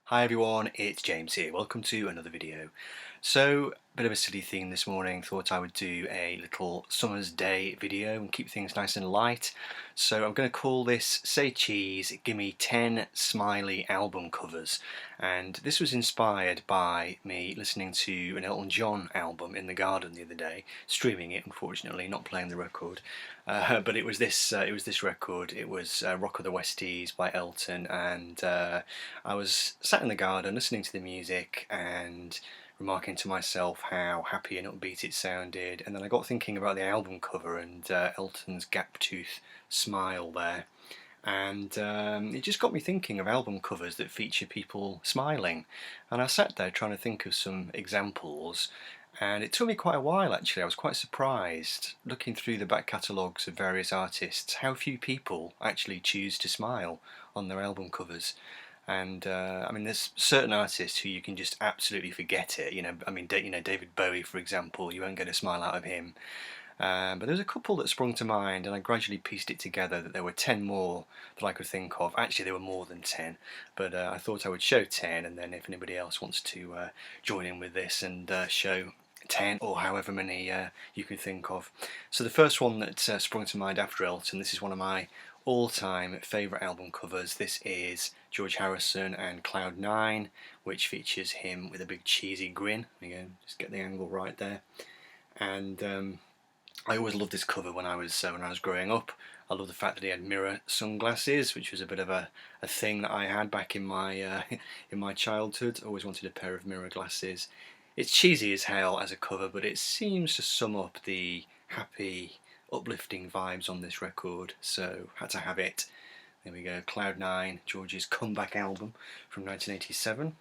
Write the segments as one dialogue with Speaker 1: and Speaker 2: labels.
Speaker 1: Hi everyone, it's James here. Welcome to another video. So, a bit of a silly theme this morning. Thought I would do a little summer's day video and keep things nice and light. So I'm going to call this Say Cheese, Gimme 10 Smiley album covers. And this was inspired by me listening to an Elton John album in the garden the other day, streaming it unfortunately, not playing the record. But it was this record. It was Rock of the Westies by Elton, and I was sat in the garden listening to the music and remarking to myself how happy and upbeat it sounded, and then I got thinking about the album cover and Elton's gap-tooth smile there, and it just got me thinking of album covers that feature people smiling, and I sat there trying to think of some examples, and it took me quite a while actually. I was quite surprised looking through the back catalogues of various artists how few people actually choose to smile on their album covers. And I mean, there's certain artists who you can just absolutely forget it. David Bowie, for example, you won't get a smile out of him. But there's a couple that sprung to mind, and I gradually pieced it together that there were 10 more that I could think of. Actually, there were more than 10, but I thought I would show 10, and then if anybody else wants to join in with this and show 10 or however many you can think of. So the first one that sprung to mind after Elton, this is one of my all-time favourite album covers. This is George Harrison and Cloud 9, which features him with a big cheesy grin. There you go, just get the angle right there. And I always loved this cover when I was growing up. I love the fact that he had mirror sunglasses, which was a bit of a thing that I had back in my in my childhood. I always wanted a pair of mirror glasses. It's cheesy as hell as a cover, but it seems to sum up the happy, uplifting vibes on this record, so had to have it. There we go, Cloud 9, George's comeback album from 1987.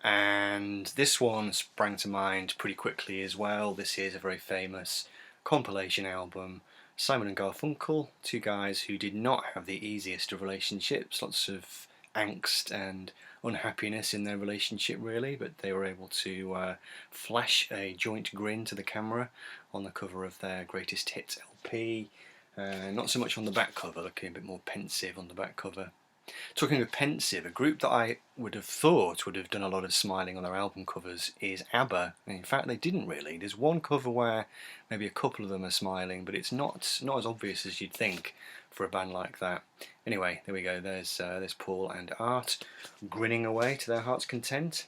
Speaker 1: And this one sprang to mind pretty quickly as well. This is a very famous compilation album. Simon and Garfunkel, two guys who did not have the easiest of relationships, lots of angst and unhappiness in their relationship really, but they were able to flash a joint grin to the camera on the cover of their greatest hits LP. Not so much on the back cover, looking a bit more pensive on the back cover. Talking of pensive, a group that I would have thought would have done a lot of smiling on their album covers is ABBA. In fact, they didn't really. There's one cover where maybe a couple of them are smiling, but it's not as obvious as you'd think for a band like that. Anyway, there we go. There's Paul and Art grinning away to their heart's content.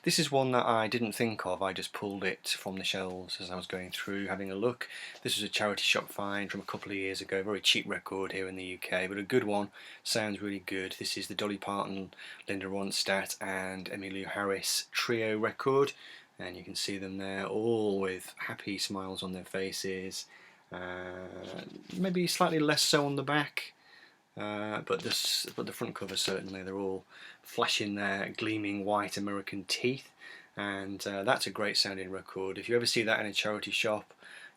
Speaker 1: This is one that I didn't think of. I just pulled it from the shelves as I was going through having a look. This was a charity shop find from a couple of years ago. Very cheap record here in the UK, but a good one. Sounds really good. This is the Dolly Parton, Linda Ronstadt and Emmylou Harris trio record, and you can see them there all with happy smiles on their faces. Maybe slightly less so on the back. But the front cover certainly, they're all flashing their gleaming white American teeth, and that's a great sounding record. If you ever see that in a charity shop,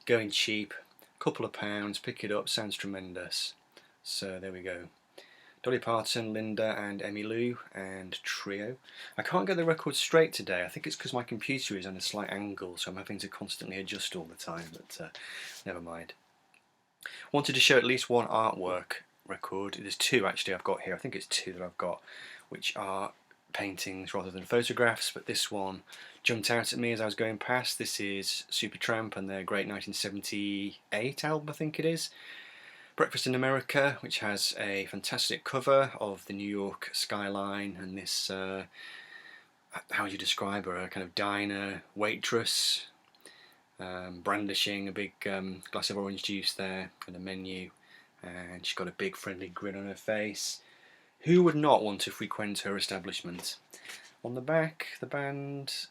Speaker 1: going cheap, couple of pounds, pick it up, sounds tremendous. So there we go. Dolly Parton, Linda and Emmylou and trio. I can't get the record straight today. I think it's because my computer is on a slight angle, so I'm having to constantly adjust all the time, but never mind. Wanted to show at least one artwork record. There's two actually I've got here. I think it's two that I've got, which are paintings rather than photographs, but this one jumped out at me as I was going past. This is Tramp and their great 1978 album, I think it is, Breakfast in America, which has a fantastic cover of the New York skyline and this, how would you describe her, a kind of diner waitress, brandishing a big glass of orange juice there and a menu, and she's got a big friendly grin on her face. Who would not want to frequent her establishment? On the back, the band,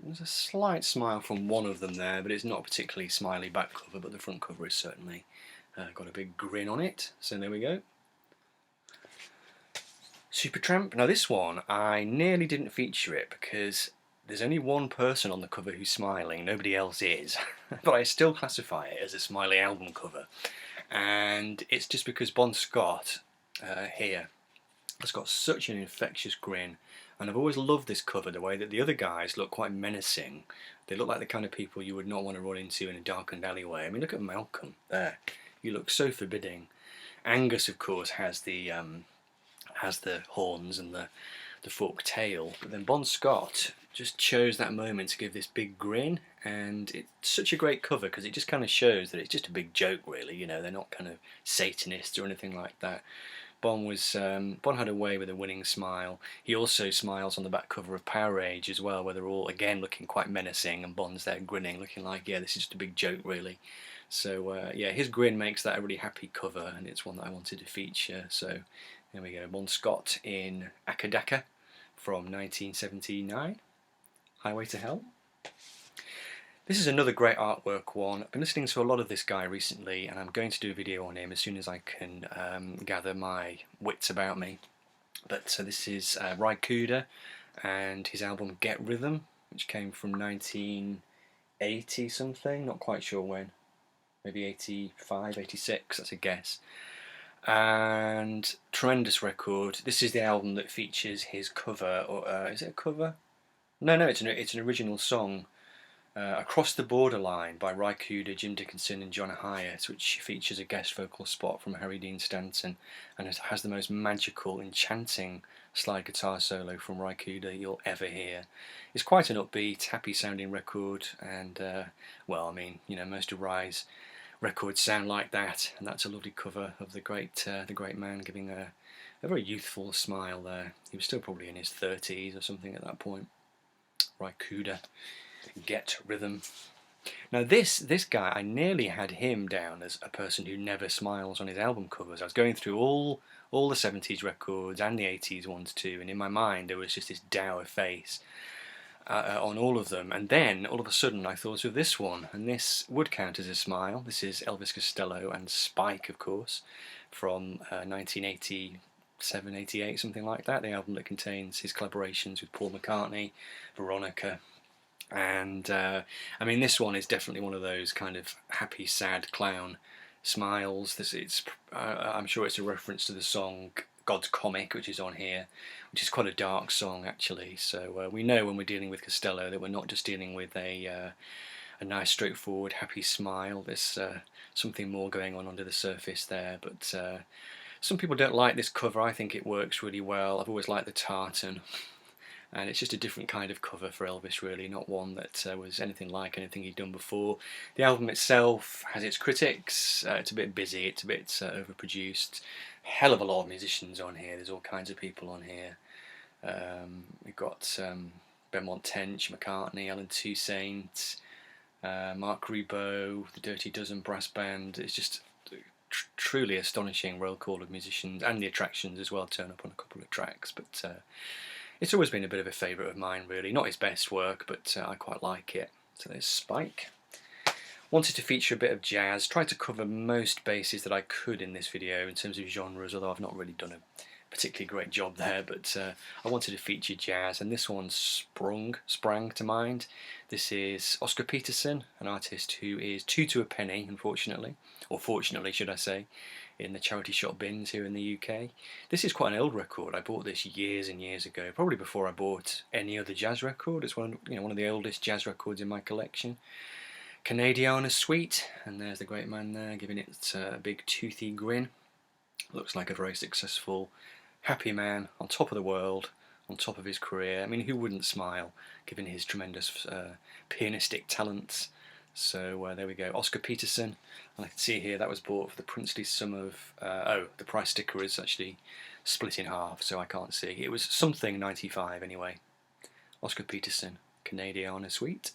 Speaker 1: there's a slight smile from one of them there, but it's not a particularly smiley back cover, but the front cover is certainly got a big grin on it, so there we go. Supertramp. Now this one, I nearly didn't feature it because there's only one person on the cover who's smiling, nobody else is, but I still classify it as a smiley album cover. And it's just because Bon Scott here has got such an infectious grin, and I've always loved this cover, the way that the other guys look quite menacing. They look like the kind of people you would not want to run into in a darkened alleyway. I mean, look at Malcolm there. You look so forbidding. Angus, of course, has the horns and the the forked tail. But then Bon Scott just chose that moment to give this big grin, and it's such a great cover because it just kind of shows that it's just a big joke, really. You know, they're not kind of Satanists or anything like that. Bon had a way with a winning smile. He also smiles on the back cover of Power Age as well, where they're all again looking quite menacing, and Bon's there grinning, looking like, yeah, this is just a big joke, really. So yeah, his grin makes that a really happy cover, and it's one that I wanted to feature. So there we go, Bon Scott in Akadaka from 1979, Highway to Hell. This is another great artwork one. I've been listening to a lot of this guy recently, and I'm going to do a video on him as soon as I can gather my wits about me. But this is Ry Cooder and his album Get Rhythm, which came from 1980 something, not quite sure when. Maybe 85, 86, that's a guess. And tremendous record. This is the album that features his cover, or is it a cover? No, it's an original song. Across the Borderline by Ry Cooder, Jim Dickinson and John Hyatt, which features a guest vocal spot from Harry Dean Stanton, and it has the most magical, enchanting slide guitar solo from Ry Cooder you'll ever hear. It's quite an upbeat, happy sounding record, and well, I mean, you know, most of Ry's records sound like that, and that's a lovely cover of the great man giving a very youthful smile there. He was still probably in his 30s or something at that point. Ry Cooder. Get Rhythm. Now this guy, I nearly had him down as a person who never smiles on his album covers. I was going through all the 70s records and the 80s ones too, and in my mind there was just this dour face on all of them. And then all of a sudden I thought of this one, and this would count as a smile. This is Elvis Costello and Spike, of course, from 1987, 88, something like that. The album that contains his collaborations with Paul McCartney, Veronica. And I mean, this one is definitely one of those kind of happy, sad clown smiles. I'm sure it's a reference to the song God's Comic, which is on here, which is quite a dark song actually. So we know when we're dealing with Costello that we're not just dealing with a nice, straightforward, happy smile. There's something more going on under the surface there. But some people don't like this cover. I think it works really well. I've always liked the tartan. And it's just a different kind of cover for Elvis, really, not one that was anything like anything he'd done before. The album itself has its critics. It's a bit busy, it's a bit overproduced. Hell of a lot of musicians on here. There's all kinds of people on here. We've got Beaumont Tench, McCartney, Alan Toussaint, Mark Ribot, the Dirty Dozen Brass Band. It's just truly astonishing roll call of musicians, and the Attractions as well turn up on a couple of tracks. But it's always been a bit of a favourite of mine, really. Not his best work, but I quite like it. So there's Spike. Wanted to feature a bit of jazz. Tried to cover most bases that I could in this video in terms of genres, although I've not really done a particularly great job there. But I wanted to feature jazz, and this one sprang to mind. This is Oscar Peterson, an artist who is 2 to a penny, unfortunately, or fortunately, should I say, in the charity shop bins here in the UK. This is quite an old record. I bought this years and years ago, probably before I bought any other jazz record. It's one of the oldest jazz records in my collection. Canadiana Suite, and there's the great man there giving it a big toothy grin. Looks like a very successful, happy man on top of the world, on top of his career. I mean, who wouldn't smile given his tremendous pianistic talents? So there we go, Oscar Peterson. And I can see here that was bought for the princely sum of, the price sticker is actually split in half, so I can't see. It was something 95 anyway. Oscar Peterson, Canadiana Suite.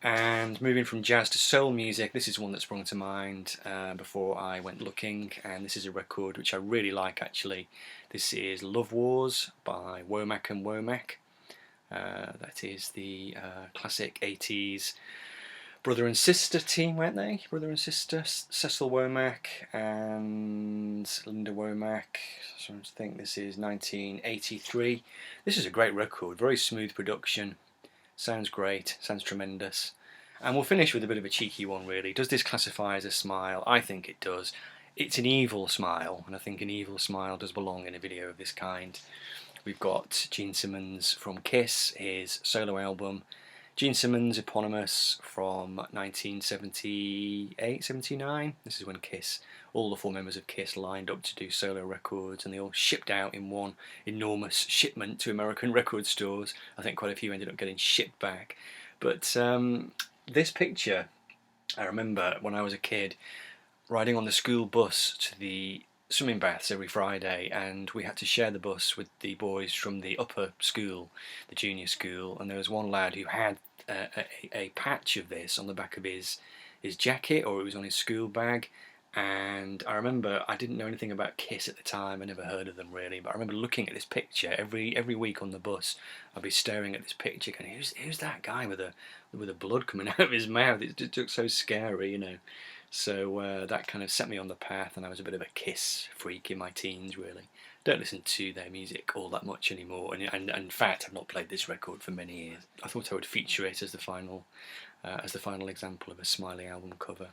Speaker 1: And moving from jazz to soul music, this is one that sprung to mind before I went looking, and this is a record which I really like actually. This is Love Wars by Womack and Womack. That is the classic 80s brother and sister team, weren't they? Brother and sister, Cecil Womack and Linda Womack. So I think this is 1983. This is a great record, very smooth production. Sounds great, sounds tremendous. And we'll finish with a bit of a cheeky one, really. Does this classify as a smile? I think it does. It's an evil smile, and I think an evil smile does belong in a video of this kind. We've got Gene Simmons from Kiss, his solo album, Gene Simmons, eponymous, from 1978, 79. This is when Kiss, all the four members of Kiss lined up to do solo records, and they all shipped out in one enormous shipment to American record stores. I think quite a few ended up getting shipped back. But this picture, I remember when I was a kid, riding on the school bus to the swimming baths every Friday, and we had to share the bus with the boys from the upper school, the junior school, and there was one lad who had a patch of this on the back of his jacket, or it was on his school bag. And I remember, I didn't know anything about Kiss at the time, I never heard of them really, but I remember looking at this picture every week on the bus. I'd be staring at this picture going, who's that guy with the blood coming out of his mouth? It just looked so scary, you know. So that kind of set me on the path, and I was a bit of a Kiss freak in my teens really. Don't listen to their music all that much anymore, and in fact I've not played this record for many years. I thought I would feature it as the final example of a Smiley album cover.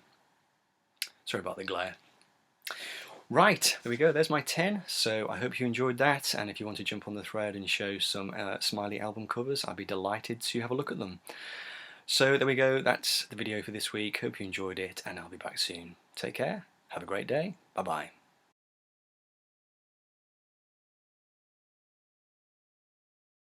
Speaker 1: Sorry about the glare. Right, there we go, there's my 10, so I hope you enjoyed that, and if you want to jump on the thread and show some Smiley album covers, I'd be delighted to have a look at them. So there we go, that's the video for this week. Hope you enjoyed it, and I'll be back soon. Take care, have a great day, bye bye.